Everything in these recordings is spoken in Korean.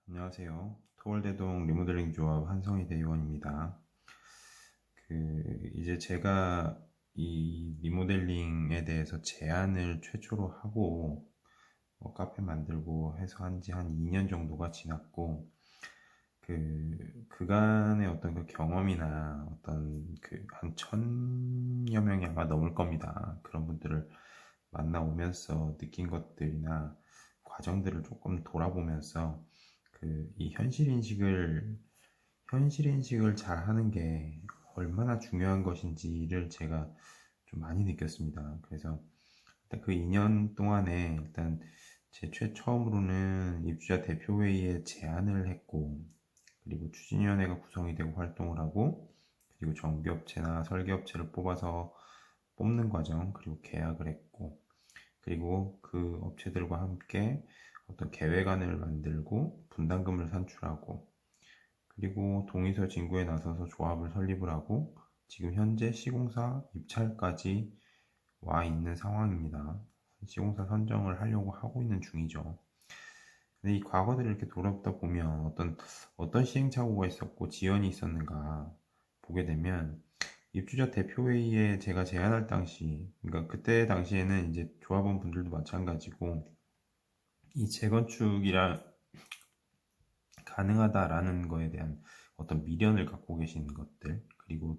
안녕하세요. 토월대동 리모델링 조합 한성희 대의원입니다. 이제 제가 이 리모델링에 대해서 제안을 최초로 하고 카페 만들고 해서 한 2년 정도가 지났고 그간의 어떤 그 경험이나 어떤 한 1000여 명이 아마 넘을 겁니다. 그런 분들을 만나오면서 느낀 것들이나 과정들을 조금 돌아보면서 이 현실 인식을 잘 하는 게 얼마나 중요한 것인지를 제가 좀 많이 느꼈습니다. 그래서 일단 그 2년 동안에 일단 제 처음으로는 입주자 대표회의에 제안을 했고, 그리고 추진위원회가 구성이 되고 활동을 하고, 그리고 정비업체나 설계업체를 뽑아서 뽑는 과정, 그리고 계약을 했고, 그리고 그 업체들과 함께 어떤 계획안을 만들고 분담금을 산출하고, 그리고 동의서 진구에 나서서 조합을 설립을 하고 지금 현재 시공사 입찰까지 와 있는 상황입니다. 시공사 선정을 하려고 하고 있는 중이죠. 근데 이 과거들을 이렇게 돌아보다 보면 어떤 시행착오가 있었고 지연이 있었는가 보게 되면, 입주자 대표회의에 제가 제안할 당시, 그러니까 그때 당시에는 이제 조합원 분들도 마찬가지고 이 재건축이라 가능하다라는 거에 대한 어떤 미련을 갖고 계신 것들, 그리고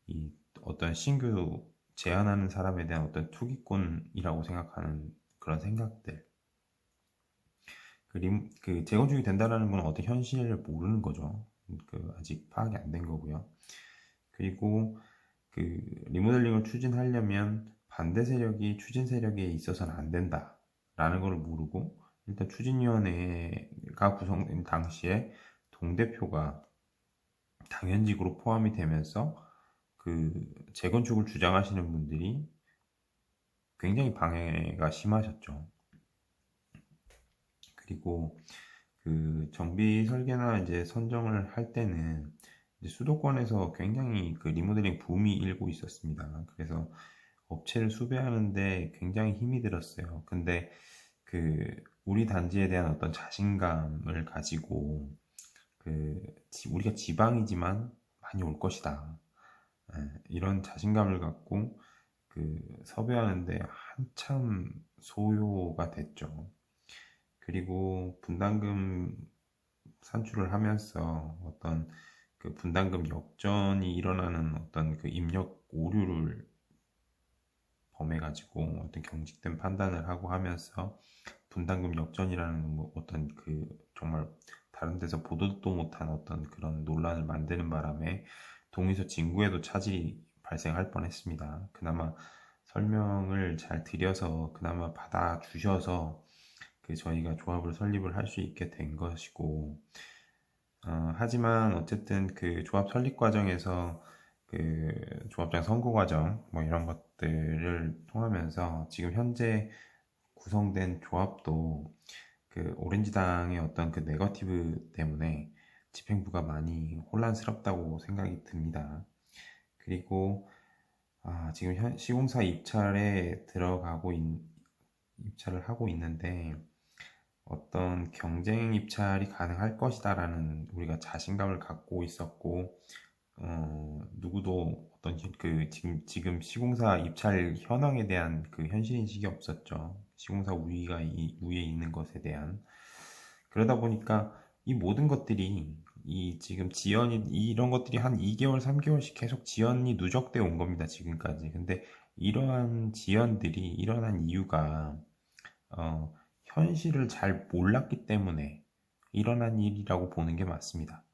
이 어떤 신규 제안하는 사람에 대한 어떤 투기꾼이라고 생각하는 그런 생각들, 재건축이 된다라는 건 어떤 현실을 모르는 거죠. 아직 파악이 안 된 거고요. 그리고 리모델링을 추진하려면 반대 세력이 추진 세력에 있어서는 안 된다라는 걸 모르고, 일단 추진위원회가 구성된 당시에 동대표가 당연직으로 포함이 되면서 재건축을 주장하시는 분들이 굉장히 방해가 심하셨죠. 그리고 정비 설계나 이제 선정을 할 때는 이제 수도권에서 굉장히 리모델링 붐이 일고 있었습니다. 그래서 업체를 수배하는데 굉장히 힘이 들었어요. 근데 우리 단지에 대한 어떤 자신감을 가지고 우리가 지방이지만 많이 올 것이다. 이런 자신감을 갖고 섭외하는데 한참 소요가 됐죠. 그리고 분담금 산출을 하면서 어떤 분담금 역전이 일어나는 어떤 입력 오류를 범해가지고 어떤 경직된 판단을 하고 하면서 분담금 역전이라는 어떤 정말 다른 데서 보도도 못한 어떤 그런 논란을 만드는 바람에 동의서 진구에도 차질이 발생할 뻔했습니다. 그나마 설명을 잘 드려서 그나마 받아주셔서 저희가 조합을 설립을 할 수 있게 된 것이고, 하지만 어쨌든 조합 설립 과정에서 조합장 선거 과정 뭐 이런 것들을 통하면서 지금 현재 구성된 조합도 오렌지당의 어떤 네거티브 때문에 집행부가 많이 혼란스럽다고 생각이 듭니다. 그리고 지금 시공사 입찰을 하고 있는데 어떤 경쟁 입찰이 가능할 것이다라는 우리가 자신감을 갖고 있었고, 누구도 지금 시공사 입찰 현황에 대한 현실 인식이 없었죠. 시공사 우위가 위에 있는 것에 대한. 그러다 보니까 이 모든 것들이 지금 이런 것들이 한 2개월, 3개월씩 계속 지연이 누적되어 온 겁니다, 지금까지. 근데 이러한 지연들이 일어난 이유가 현실을 잘 몰랐기 때문에 일어난 일이라고 보는 게 맞습니다.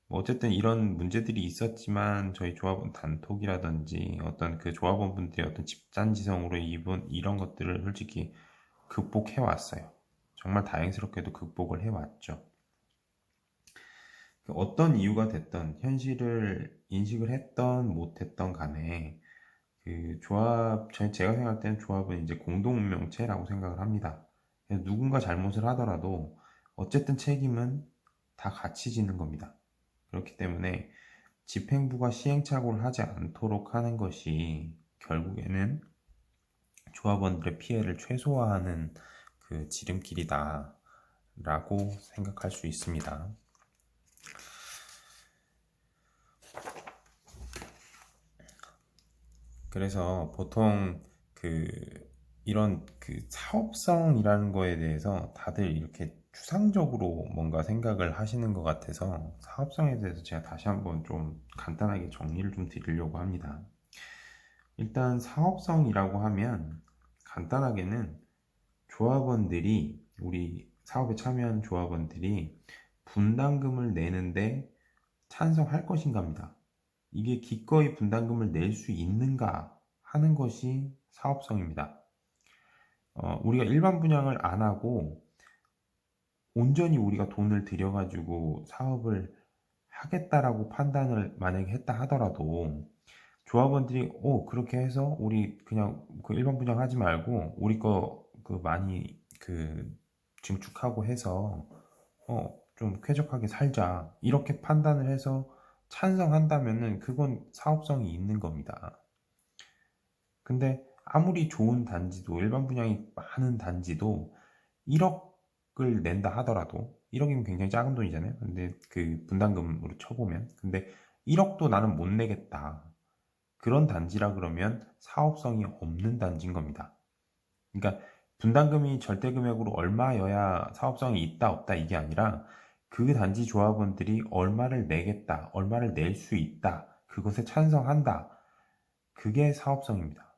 뭐 어쨌든 이런 문제들이 있었지만 저희 조합원 단톡이라든지 어떤 조합원분들의 어떤 집단지성으로 이런 것들을 솔직히 극복해 왔어요. 정말 다행스럽게도 극복을 해 왔죠. 어떤 이유가 됐던 현실을 인식을 했던 못했던 간에 제가 생각할 때는 조합은 이제 공동명체라고 생각을 합니다. 누군가 잘못을 하더라도 어쨌든 책임은 다 같이 지는 겁니다. 그렇기 때문에 집행부가 시행착오를 하지 않도록 하는 것이 결국에는 조합원들의 피해를 최소화하는 지름길이다 라고 생각할 수 있습니다. 그래서 보통 이런 사업성이라는 거에 대해서 다들 이렇게 추상적으로 뭔가 생각을 하시는 것 같아서 사업성에 대해서 제가 다시 한번 좀 간단하게 정리를 좀 드리려고 합니다. 일단 사업성이라고 하면 간단하게는 조합원들이, 우리 사업에 참여한 조합원들이 분담금을 내는데 찬성할 것인가입니다. 이게 기꺼이 분담금을 낼 수 있는가 하는 것이 사업성입니다. 우리가 일반 분양을 안 하고 온전히 우리가 돈을 들여가지고 사업을 하겠다라고 판단을 만약에 했다 하더라도 조합원들이 그렇게 해서 우리 그냥 그 일반 분양하지 말고 우리 거 많이 증축하고 해서 좀 쾌적하게 살자 이렇게 판단을 해서 찬성한다면은 그건 사업성이 있는 겁니다. 근데 아무리 좋은 단지도, 일반 분양이 많은 단지도 1억을 낸다 하더라도 1억이면 굉장히 작은 돈이잖아요. 근데 그 분담금으로 쳐보면, 근데 1억도 나는 못 내겠다, 그런 단지라 그러면 사업성이 없는 단지인 겁니다. 그러니까 분담금이 절대 금액으로 얼마여야 사업성이 있다 없다 이게 아니라 그 단지 조합원들이 얼마를 내겠다, 얼마를 낼 수 있다, 그것에 찬성한다, 그게 사업성입니다.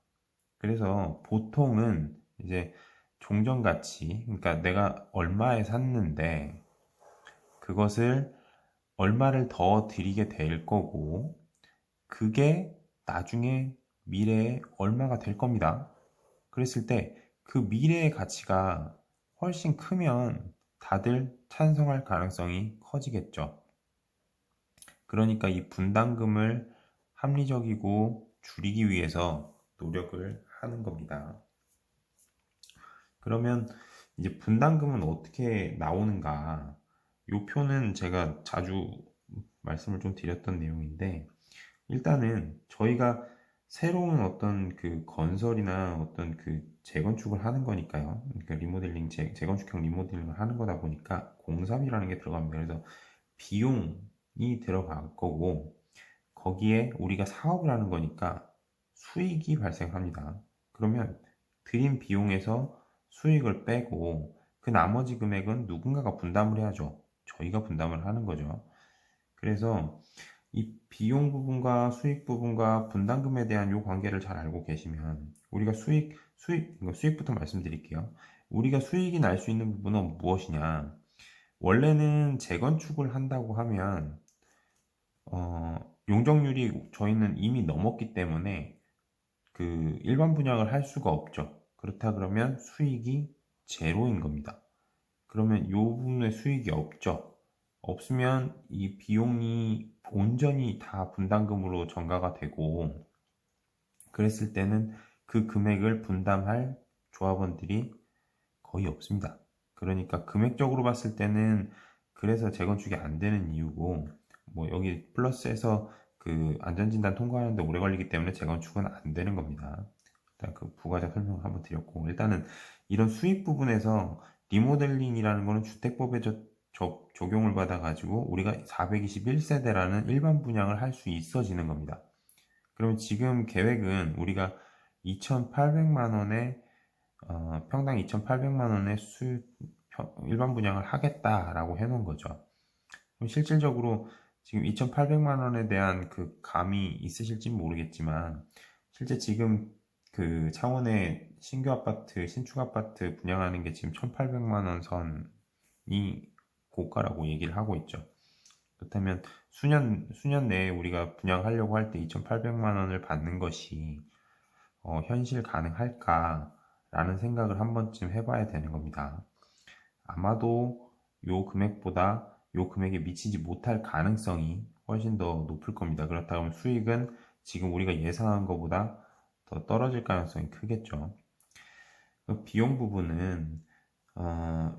그래서 보통은 이제 종전가치, 그러니까 내가 얼마에 샀는데 그것을 얼마를 더 드리게 될 거고 그게 나중에 미래에 얼마가 될 겁니다. 그랬을 때 그 미래의 가치가 훨씬 크면 다들 찬성할 가능성이 커지겠죠. 그러니까 이 분담금을 합리적이고 줄이기 위해서 노력을 하는 겁니다. 그러면 이제 분담금은 어떻게 나오는가? 이 표는 제가 자주 말씀을 좀 드렸던 내용인데, 일단은 저희가 새로운 어떤 건설이나 어떤 재건축을 하는 거니까요. 그러니까 리모델링, 재건축형 리모델링을 하는 거다 보니까 공사비라는 게 들어갑니다. 그래서 비용이 들어갈 거고, 거기에 우리가 사업을 하는 거니까 수익이 발생합니다. 그러면 들인 비용에서 수익을 빼고 그 나머지 금액은 누군가가 분담을 해야죠. 저희가 분담을 하는 거죠. 그래서 이 비용 부분과 수익 부분과 분담금에 대한 이 관계를 잘 알고 계시면 우리가 수익부터 말씀드릴게요. 우리가 수익이 날 수 있는 부분은 무엇이냐? 원래는 재건축을 한다고 하면 용적률이 저희는 이미 넘었기 때문에 일반 분양을 할 수가 없죠. 그렇다 그러면 수익이 제로인 겁니다. 그러면 이 부분에 수익이 없죠. 없으면 이 비용이 온전히 다 분담금으로 전가가 되고, 그랬을 때는 그 금액을 분담할 조합원들이 거의 없습니다. 그러니까 금액적으로 봤을 때는 그래서 재건축이 안 되는 이유고, 뭐 여기 플러스해서 안전진단 통과하는데 오래 걸리기 때문에 재건축은 안 되는 겁니다. 일단 부가적 설명을 한번 드렸고, 일단은 이런 수익 부분에서 리모델링이라는 거는 주택법에 적용을 받아가지고 우리가 421세대라는 일반 분양을 할 수 있어지는 겁니다. 그러면 지금 계획은 우리가 2,800만 원에 평당 2,800만 원의 일반 분양을 하겠다라고 해놓은 거죠. 그럼 실질적으로 지금 2,800만 원에 대한 감이 있으실지 모르겠지만 실제 지금 창원의 신규 아파트, 신축 아파트 분양하는 게 지금 1,800만 원 선이 고가라고 얘기를 하고 있죠. 그렇다면 수년 내에 우리가 분양하려고 할 때 2,800만 원을 받는 것이 현실 가능할까라는 생각을 한 번쯤 해봐야 되는 겁니다. 아마도 요 금액보다 요 금액에 미치지 못할 가능성이 훨씬 더 높을 겁니다. 그렇다면 수익은 지금 우리가 예상한 것보다 더 떨어질 가능성이 크겠죠. 비용 부분은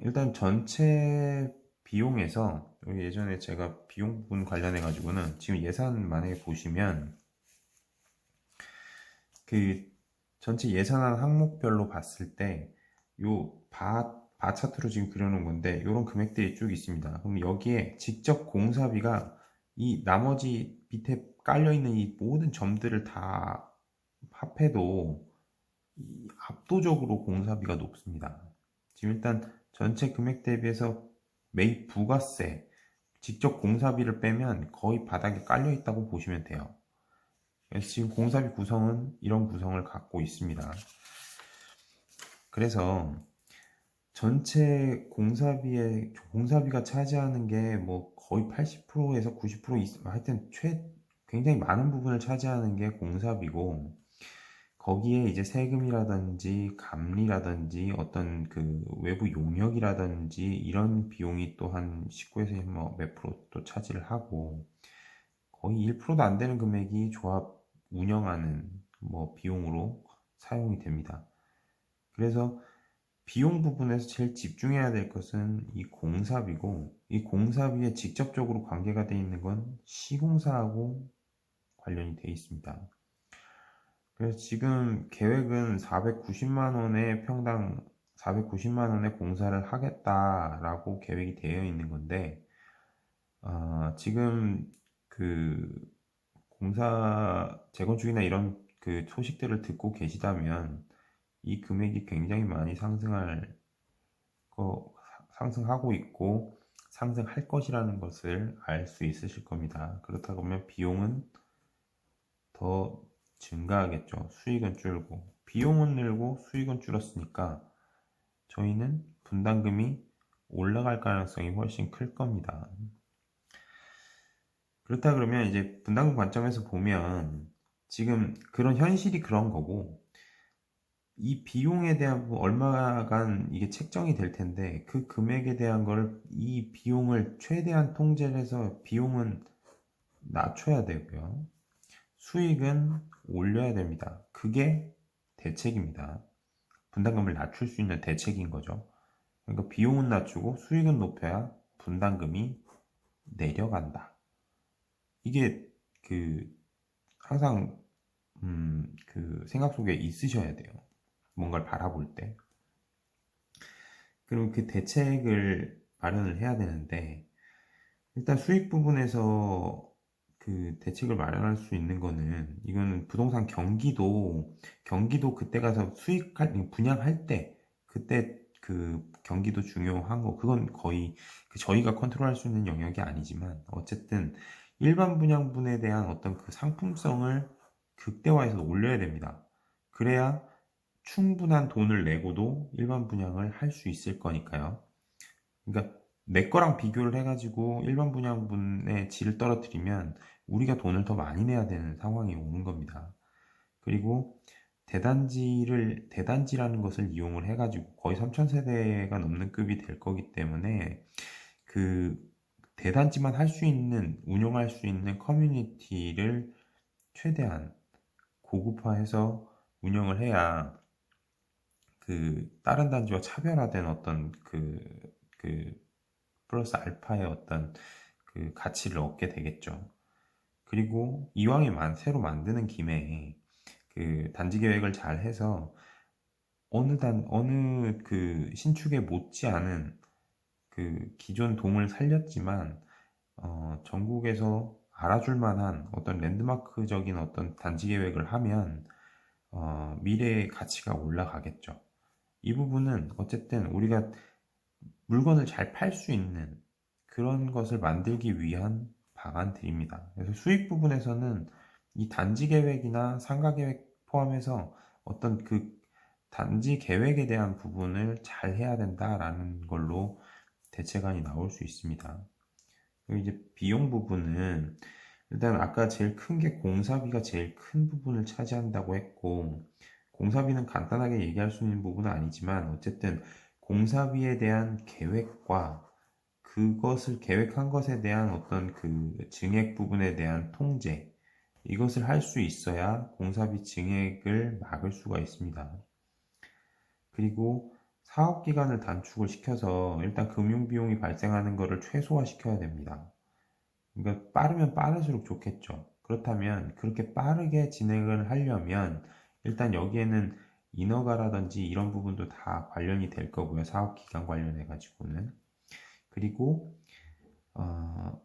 일단 전체 비용에서 예전에 제가 비용 부분 관련해 가지고는 지금 예산 만약에 보시면 전체 예산안 항목별로 봤을 때 요 밭 바 차트로 지금 그려놓은 건데 이런 금액들이 쭉 있습니다. 그럼 여기에 직접 공사비가 이 나머지 밑에 깔려있는 이 모든 점들을 다 합해도 압도적으로 공사비가 높습니다. 지금 일단 전체 금액 대비해서 매입 부가세, 직접 공사비를 빼면 거의 바닥에 깔려 있다고 보시면 돼요. 그래서 지금 공사비 구성은 이런 구성을 갖고 있습니다. 그래서 전체 공사비가 차지하는 게 뭐 거의 80%에서 90% 하여튼 굉장히 많은 부분을 차지하는 게 공사비고, 거기에 이제 세금이라든지 감리라든지 어떤 그 외부 용역이라든지 이런 비용이 또 한 19에서 몇 프로 또 차지를 하고, 거의 1%도 안 되는 금액이 조합 운영하는 뭐 비용으로 사용이 됩니다. 그래서 비용 부분에서 제일 집중해야 될 것은 이 공사비고, 이 공사비에 직접적으로 관계가 되어 있는 건 시공사하고 관련이 되어 있습니다. 그래서 지금 계획은 490만 원에 평당 490만 원의 공사를 하겠다라고 계획이 되어 있는 건데, 지금 그 공사 재건축이나 이런 그 소식들을 듣고 계시다면 이 금액이 굉장히 많이 상승하고 있고 상승할 것이라는 것을 알 수 있으실 겁니다. 그렇다 보면 비용은 더 증가하겠죠. 수익은 줄고. 비용은 늘고 수익은 줄었으니까 저희는 분담금이 올라갈 가능성이 훨씬 클 겁니다. 그렇다 그러면 이제 분담금 관점에서 보면 지금 그런 현실이 그런 거고, 이 비용에 대한 얼마간 이게 책정이 될 텐데 그 금액에 대한 걸, 이 비용을 최대한 통제를 해서 비용은 낮춰야 되고요. 수익은 올려야 됩니다. 그게 대책입니다. 분담금을 낮출 수 있는 대책인 거죠. 그러니까 비용은 낮추고 수익은 높여야 분담금이 내려간다. 이게 그 항상 그 생각 속에 있으셔야 돼요. 뭔가를 바라볼 때. 그럼 그 대책을 마련을 해야 되는데, 일단 수익 부분에서 그 대책을 마련할 수 있는 거는, 이거는 부동산 경기도 그때 가서 분양할 때 그때 그 경기도 중요한 거, 그건 거의 저희가 컨트롤할 수 있는 영역이 아니지만 어쨌든 일반 분양분에 대한 어떤 그 상품성을 극대화해서 올려야 됩니다. 그래야 충분한 돈을 내고도 일반 분양을 할 수 있을 거니까요. 그러니까 내 거랑 비교를 해가지고 일반 분양분의 질을 떨어뜨리면 우리가 돈을 더 많이 내야 되는 상황이 오는 겁니다. 그리고 대단지라는 것을 이용을 해가지고 거의 3,000세대가 넘는 급이 될 거기 때문에, 그 대단지만 운영할 수 있는 커뮤니티를 최대한 고급화해서 운영을 해야 그 다른 단지와 차별화된 어떤 그 플러스 알파의 어떤 그 가치를 얻게 되겠죠. 그리고 이왕에 새로 만드는 김에 그 단지 계획을 잘 해서 어느 그 신축에 못지않은 그 기존 동을 살렸지만 전국에서 알아줄 만한 어떤 랜드마크적인 어떤 단지 계획을 하면 미래의 가치가 올라가겠죠. 이 부분은 어쨌든 우리가 물건을 잘 팔 수 있는 그런 것을 만들기 위한 방안들입니다. 그래서 수익 부분에서는 이 단지 계획이나 상가 계획 포함해서 어떤 그 단지 계획에 대한 부분을 잘 해야 된다라는 걸로 대책안이 나올 수 있습니다. 그리고 이제 비용 부분은 일단 아까 제일 큰 게 공사비가 제일 큰 부분을 차지한다고 했고, 공사비는 간단하게 얘기할 수 있는 부분은 아니지만 어쨌든 공사비에 대한 계획과 그것을 계획한 것에 대한 어떤 그 증액 부분에 대한 통제, 이것을 할 수 있어야 공사비 증액을 막을 수가 있습니다. 그리고 사업 기간을 단축을 시켜서 일단 금융 비용이 발생하는 것을 최소화시켜야 됩니다. 그러니까 빠르면 빠를수록 좋겠죠. 그렇다면 그렇게 빠르게 진행을 하려면 일단 여기에는 인허가라든지 이런 부분도 다 관련이 될 거고요. 사업기간 관련해 가지고는. 그리고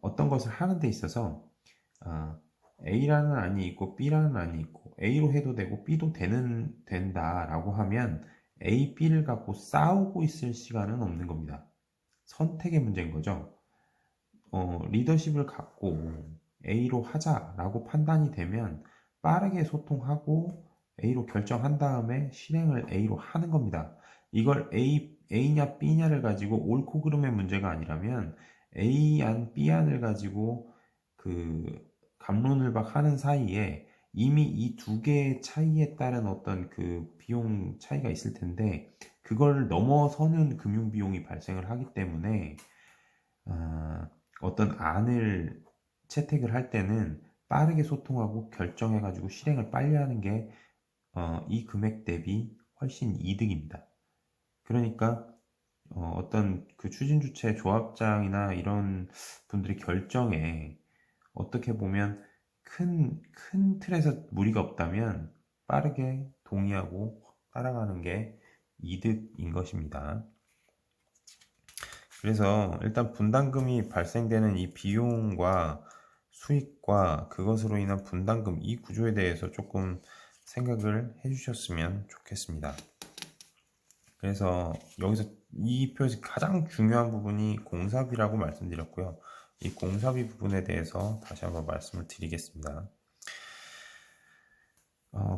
어떤 것을 하는 데 있어서 어, A라는 안이 있고 B라는 안이 있고 A로 해도 되고 B도 된다라고 하면 A, B를 갖고 싸우고 있을 시간은 없는 겁니다. 선택의 문제인 거죠. 리더십을 갖고 A로 하자라고 판단이 되면 빠르게 소통하고 A로 결정한 다음에 실행을 A로 하는 겁니다. 이걸 A냐 B냐를 가지고 옳고 그름의 문제가 아니라면 A안 B안을 가지고 그 갑론을박 하는 사이에 이미 이 두 개의 차이에 따른 어떤 그 비용 차이가 있을 텐데 그걸 넘어서는 금융 비용이 발생을 하기 때문에 어떤 안을 채택을 할 때는 빠르게 소통하고 결정해가지고 실행을 빨리 하는 게 이 금액 대비 훨씬 이득입니다. 그러니까 어떤 그 추진주체 조합장이나 이런 분들의 결정에 어떻게 보면 큰 틀에서 무리가 없다면 빠르게 동의하고 따라가는 게 이득인 것입니다. 그래서 일단 분담금이 발생되는 이 비용과 수익과 그것으로 인한 분담금 이 구조에 대해서 조금 생각을 해주셨으면 좋겠습니다. 그래서 여기서 이 표에서 가장 중요한 부분이 공사비라고 말씀드렸고요. 이 공사비 부분에 대해서 다시 한번 말씀을 드리겠습니다.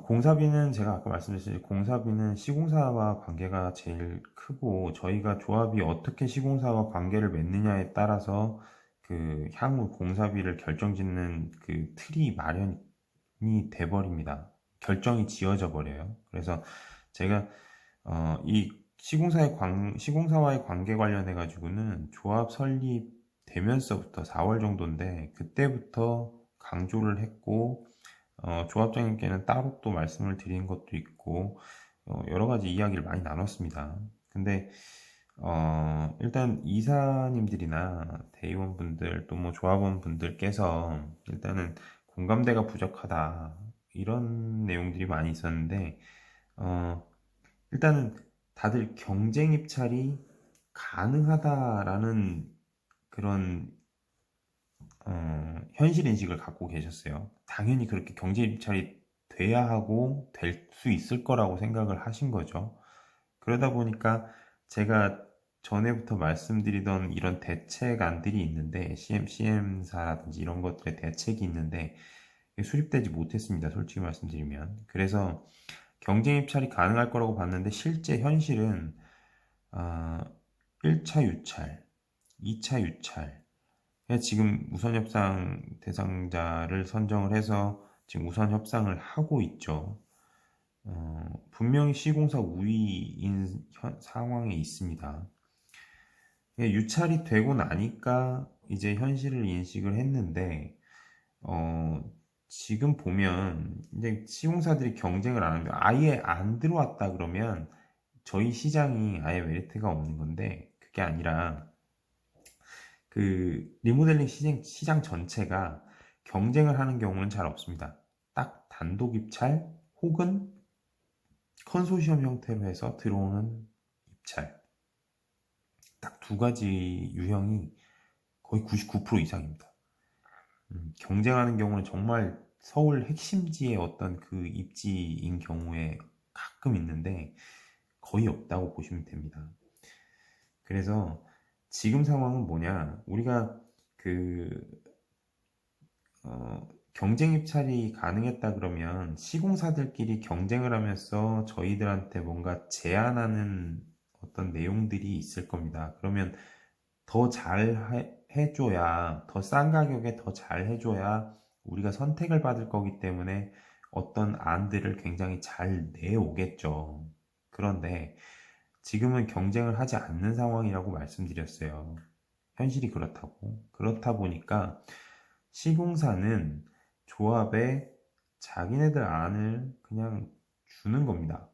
공사비는 제가 아까 말씀드렸듯이 공사비는 시공사와 관계가 제일 크고 저희가 조합이 어떻게 시공사와 관계를 맺느냐에 따라서 그 향후 공사비를 결정짓는 그 틀이 마련이 돼버립니다. 결정이 지어져 버려요. 그래서 제가 이 시공사와의 관계 관련해 가지고는 조합 설립되면서부터 4월 정도인데 그때부터 강조를 했고 조합장님께는 따로 또 말씀을 드린 것도 있고 여러 가지 이야기를 많이 나눴습니다. 근데 일단 이사님들이나 대의원분들 또 뭐 조합원분들께서 일단은 공감대가 부족하다 이런 내용들이 많이 있었는데 일단은 다들 경쟁 입찰이 가능하다라는 그런 현실 인식을 갖고 계셨어요. 당연히 그렇게 경제 입찰이 돼야 하고 될 수 있을 거라고 생각을 하신 거죠. 그러다 보니까 제가 전에부터 말씀드리던 이런 대책안들이 있는데 CM사라든지 이런 것들의 대책이 있는데 수립되지 못했습니다. 솔직히 말씀드리면. 그래서 경쟁 입찰이 가능할 거라고 봤는데 실제 현실은 1차 유찰, 2차 유찰, 지금 우선 협상 대상자를 선정을 해서 지금 우선 협상을 하고 있죠. 분명히 시공사 우위인 상황에 있습니다. 유찰이 되고 나니까 이제 현실을 인식을 했는데, 지금 보면 이제 시공사들이 경쟁을 안 하면 아예 안 들어왔다 그러면 저희 시장이 아예 메리트가 없는 건데 그게 아니라 그 리모델링 시장 전체가 경쟁을 하는 경우는 잘 없습니다. 딱 단독 입찰 혹은 컨소시엄 형태로 해서 들어오는 입찰 딱 두 가지 유형이 거의 99% 이상입니다. 경쟁하는 경우는 정말 서울 핵심지의 어떤 그 입지인 경우에 가끔 있는데 거의 없다고 보시면 됩니다. 그래서 지금 상황은 뭐냐? 우리가 그 경쟁 입찰이 가능했다 그러면 시공사들끼리 경쟁을 하면서 저희들한테 뭔가 제안하는 어떤 내용들이 있을 겁니다. 그러면 더 잘 해줘야, 더 싼 가격에 더 잘 해줘야 우리가 선택을 받을 거기 때문에 어떤 안들을 굉장히 잘 내오겠죠. 그런데 지금은 경쟁을 하지 않는 상황이라고 말씀드렸어요. 현실이 그렇다고. 그렇다 보니까 시공사는 조합에 자기네들 안을 그냥 주는 겁니다.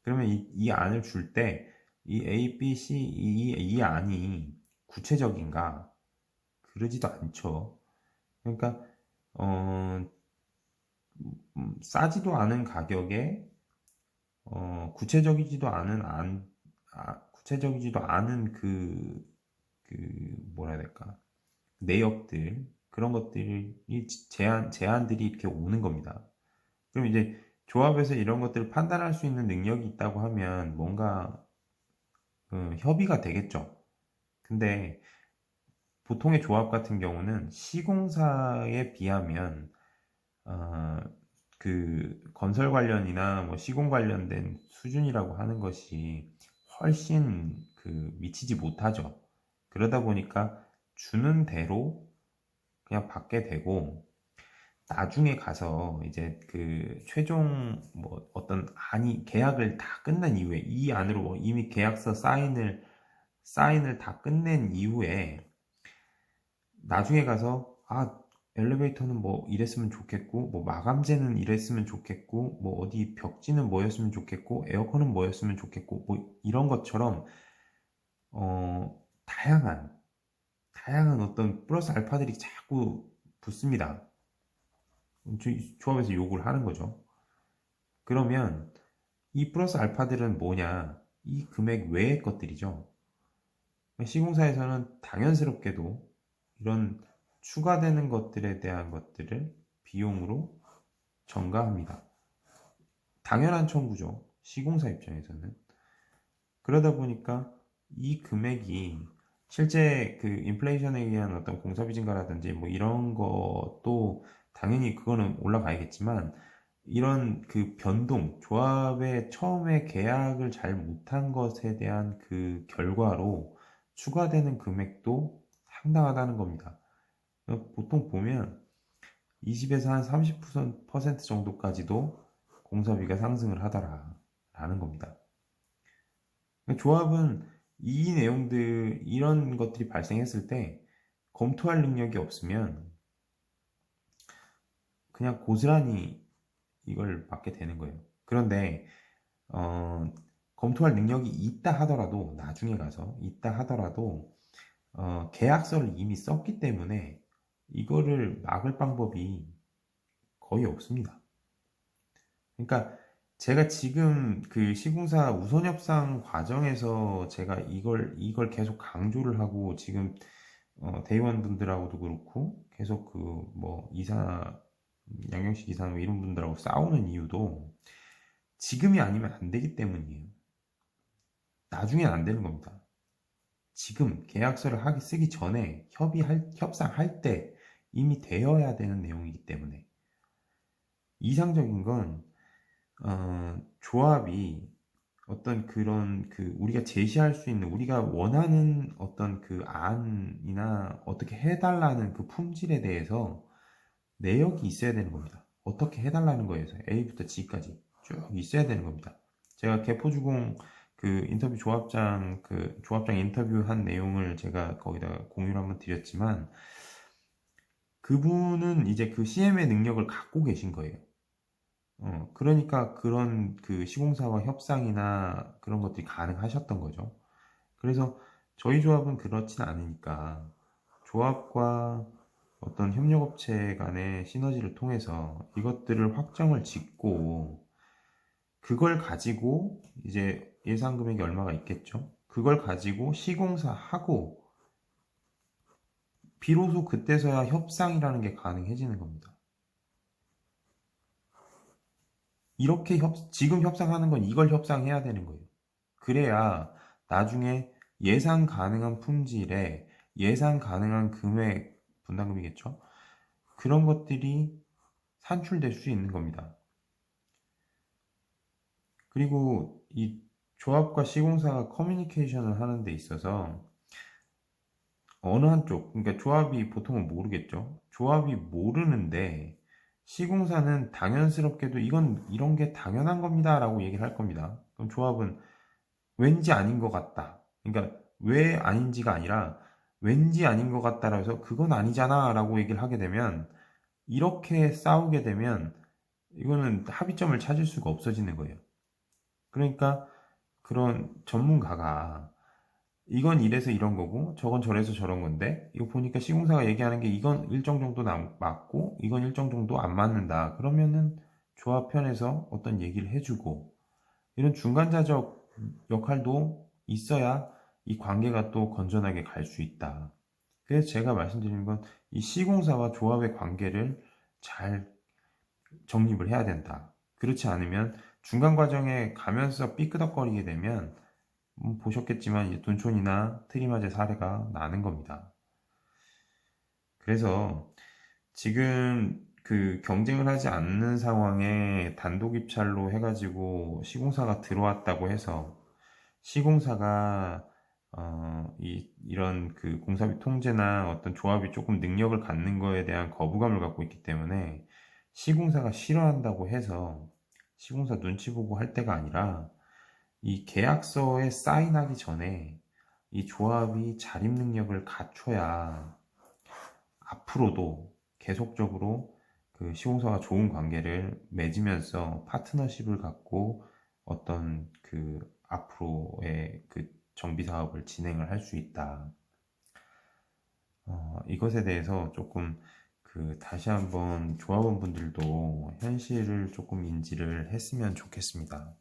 그러면 이 안을 줄 때 이 A, B, C, 이 안이 구체적인가? 그러지도 않죠. 그러니까 싸지도 않은 가격에 구체적이지도 않은 그 뭐라 해야 될까? 내역들, 그런 것들이 제안들이 이렇게 오는 겁니다. 그럼 이제 조합에서 이런 것들을 판단할 수 있는 능력이 있다고 하면 뭔가 협의가 되겠죠. 근데 보통의 조합 같은 경우는 시공사에 비하면 어, 그 건설 관련이나 뭐 시공 관련된 수준이라고 하는 것이 훨씬 미치지 못하죠. 그러다 보니까 주는 대로 그냥 받게 되고, 나중에 가서 이제 그 최종 뭐 어떤 안이 계약을 다 끝난 이후에, 이 안으로 뭐 이미 계약서 사인을 다 끝낸 이후에 나중에 가서 엘리베이터는 뭐 이랬으면 좋겠고, 뭐 마감재는 이랬으면 좋겠고, 뭐 어디 벽지는 뭐였으면 좋겠고, 에어컨은 뭐였으면 좋겠고, 뭐 이런 것처럼 다양한 어떤 플러스 알파들이 자꾸 붙습니다. 조합에서 요구를 하는 거죠. 그러면 이 플러스 알파들은 뭐냐? 이 금액 외의 것들이죠. 시공사에서는 당연스럽게도 이런 추가되는 것들에 대한 것들을 비용으로 전가합니다. 당연한 청구죠. 시공사 입장에서는. 그러다 보니까 이 금액이 실제 그 인플레이션에 의한 어떤 공사비 증가라든지 뭐 이런 것도 당연히 그거는 올라가야겠지만, 이런 그 변동, 조합의 처음에 계약을 잘 못한 것에 대한 그 결과로 추가되는 금액도 상당하다는 겁니다. 보통 보면 20에서 한 30% 정도까지도 공사비가 상승을 하더라라는 겁니다. 조합은 이 내용들, 이런 것들이 발생했을 때 검토할 능력이 없으면 그냥 고스란히 이걸 받게 되는 거예요. 그런데 검토할 능력이 있다 하더라도, 나중에 가서 있다 하더라도 계약서를 이미 썼기 때문에 이거를 막을 방법이 거의 없습니다. 그러니까 제가 지금 그 시공사 우선 협상 과정에서 제가 이걸 계속 강조를 하고, 지금 대의원 분들하고도 그렇고 계속 그 뭐 양경식 이사 뭐 이런 분들하고 싸우는 이유도 지금이 아니면 안 되기 때문이에요. 나중엔 안 되는 겁니다. 지금 계약서를 쓰기 전에 협상할 때 이미 되어야 되는 내용이기 때문에. 이상적인 건 조합이 어떤 그런 우리가 제시할 수 있는, 우리가 원하는 어떤 그 안이나 어떻게 해달라는 그 품질에 대해서 내역이 있어야 되는 겁니다. 어떻게 해달라는 거에서 A부터 G까지 쭉 있어야 되는 겁니다. 제가 개포주공 인터뷰 조합장 인터뷰한 내용을 제가 거기다 공유를 한번 드렸지만, 그분은 이제 그 CM의 능력을 갖고 계신 거예요. 그러니까 그런 시공사와 협상이나 그런 것들이 가능하셨던 거죠. 그래서 저희 조합은 그렇진 않으니까 조합과 어떤 협력업체 간의 시너지를 통해서 이것들을 확정을 짓고, 그걸 가지고 이제 예상 금액이 얼마가 있겠죠. 그걸 가지고 시공사하고 비로소 그때서야 협상이라는 게 가능해지는 겁니다. 이렇게 지금 협상하는 건 이걸 협상해야 되는 거예요. 그래야 나중에 예상 가능한 품질에 예상 가능한 금액, 분담금이겠죠. 그런 것들이 산출될 수 있는 겁니다. 그리고 이 조합과 시공사가 커뮤니케이션을 하는 데 있어서 어느 한쪽, 그러니까 조합이 보통은 모르겠죠. 조합이 모르는데 시공사는 당연스럽게도 이런 게 당연한 겁니다 라고 얘기를 할 겁니다. 그럼 조합은 왠지 아닌 것 같다. 그러니까 왜 아닌지가 아니라 왠지 아닌 것 같다라고 해서 그건 아니잖아 라고 얘기를 하게 되면, 이렇게 싸우게 되면 이거는 합의점을 찾을 수가 없어지는 거예요. 그러니까 그런 전문가가 이건 이래서 이런 거고 저건 저래서 저런 건데, 이거 보니까 시공사가 얘기하는 게 이건 일정 정도 맞고 이건 일정 정도 안 맞는다. 그러면은 조합 편에서 어떤 얘기를 해주고, 이런 중간자적 역할도 있어야 이 관계가 또 건전하게 갈 수 있다. 그래서 제가 말씀드리는 건 이 시공사와 조합의 관계를 잘 정립을 해야 된다. 그렇지 않으면 중간 과정에 가면서 삐끄덕거리게 되면 보셨겠지만 이제 둔촌이나 트리마제 사례가 나는 겁니다. 그래서 지금 그 경쟁을 하지 않는 상황에 단독 입찰로 해가지고 시공사가 들어왔다고 해서 시공사가 이런 그 공사비 통제나 어떤 조합이 조금 능력을 갖는 거에 대한 거부감을 갖고 있기 때문에 시공사가 싫어한다고 해서 시공사 눈치 보고 할 때가 아니라 이 계약서에 사인하기 전에 이 조합이 자립 능력을 갖춰야 앞으로도 계속적으로 그 시공사와 좋은 관계를 맺으면서 파트너십을 갖고 어떤 그 앞으로의 그 정비 사업을 진행을 할 수 있다. 이것에 대해서 조금 그 다시 한번 조합원분들도 현실을 조금 인지를 했으면 좋겠습니다.